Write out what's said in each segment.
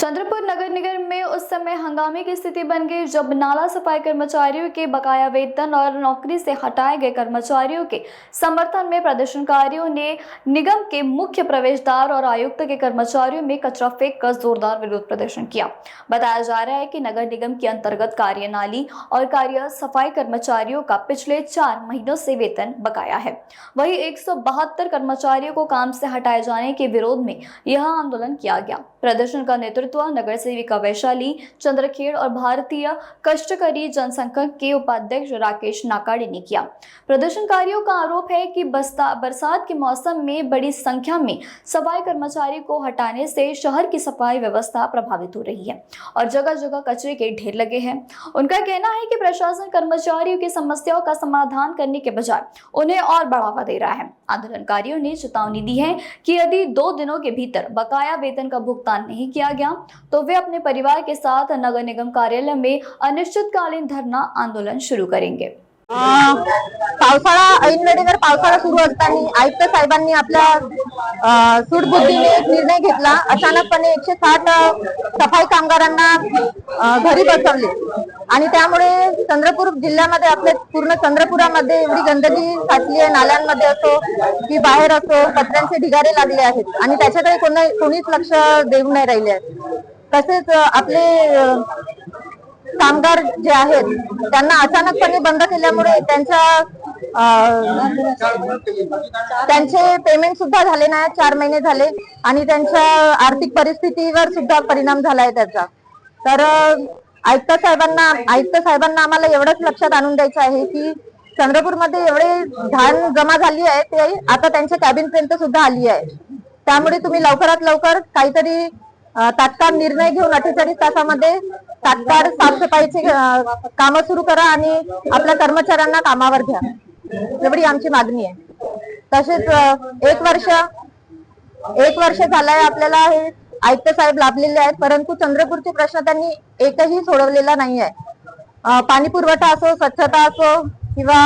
चंद्रपुर नगर निगम में उस समय हंगामे की स्थिति बन गई जब नाला सफाई कर्मचारियों के बकाया वेतन और नौकरी से हटाए गए कर्मचारियों के समर्थन में प्रदर्शनकारियों ने निगम के मुख्य प्रवेश द्वार और आयुक्त के कर्मचारियों में कचरा फेंक कर जोरदार विरोध प्रदर्शन किया। बताया जा रहा है कि नगर निगम के अंतर्गत कार्यनाली और कार्य सफाई कर्मचारियों का पिछले 4 महीनों से वेतन बकाया है। वही 172 कर्मचारियों को काम से हटाए जाने के विरोध में यह आंदोलन किया गया। प्रदर्शन का नेतृत्व नगर सेविका वैशाली चंद्रखेड़ और भारतीय कष्टकरी जनसंघ के उपाध्यक्ष राकेश नाकाड़ी ने किया। प्रदर्शनकारियों का आरोप है कि बरसात के मौसम में बड़ी संख्या में सफाई कर्मचारी को हटाने से शहर की सफाई व्यवस्था प्रभावित हो रही है और जगह जगह कचरे के ढेर लगे हैं। उनका कहना है कि प्रशासन कर्मचारियों की समस्याओं का समाधान करने के बजाय उन्हें और बढ़ावा दे रहा है। आंदोलनकारियों ने चेतावनी दी है कि यदि 2 दिनों के भीतर बकाया वेतन का भुगतान नहीं किया गया तो वे अपने परिवार के साथ नगर निगम कार्यालय में अनिश्चितकालीन धरना आंदोलन शुरू करेंगे। पावसाळा ऐनवेळी जर पावसाळा सुरू असताना आयुक्त साहेबांनी आपल्या सूडबुद्धीने एक निर्णय घेतला। अचानकपणे 160 सफाई कामगारांना घरी बसवले आणि त्यामुळे चंद्रपूर जिल्ह्यामध्ये आपल्या पूर्ण चंद्रपुरामध्ये एवढी गंदगी साचली आहे। नाल्यांमध्ये असो की बाहेर असो कचऱ्यांचे ढिगारे लागले आहेत आणि त्याच्याकडे कोणीच लक्ष देऊ नाही राहिले आहेत। तसेच आपले कामगार जे आहेत त्यांना अचानकपणे बंद केल्यामुळे त्यांचे पेमेंट सुद्धा झाले नाही। 4 महिने झाले आणि त्यांच्या आर्थिक परिस्थितीवर सुद्धा परिणाम झाला आहे त्याचा। तर आयुक्त साहेबांना आम्हाला एवढंच लक्षात आणून द्यायचं आहे की चंद्रपूरमध्ये एवढे घाण जमा झाली आहे ते आता त्यांच्या कॅबिन पर्यंत सुद्धा आली आहे। त्यामुळे तुम्ही लवकरात लवकर काहीतरी तात्काळ निर्णय घेऊन 48 तासामध्ये तात्काळ साफसफाईचे कामं सुरू करा आणि आपल्या कर्मचाऱ्यांना कामावर घ्या, एवढी आमची मागणी आहे। तसेच एक वर्ष झालंय आपल्याला हे आयुक्त साहेब लाभलेले आहेत, परंतु चंद्रपूरचे प्रश्न त्यांनी एकही सोडवलेला नाही आहे। पाणी पुरवठा असो, स्वच्छता असो किंवा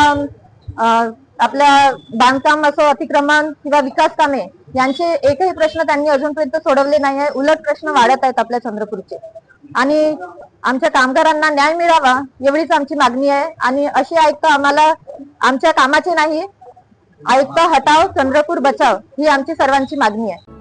आपल्या बांधकाम असो, अतिक्रमण किंवा विकास कामे यांचे एकही प्रश्न त्यांनी अजूनपर्यंत सोडवले नाही आहे। उलट प्रश्न वाढत आहेत आपल्या चंद्रपूरचे आणि आमच्या कामगारांना न्याय मिळावा एवढीच आमची मागणी आहे। आणि अशी आयुक्त आम्हाला आमच्या कामाचे नाही, आयुक्त हटाव चंद्रपूर बचाव ही आमची सर्वांची मागणी आहे।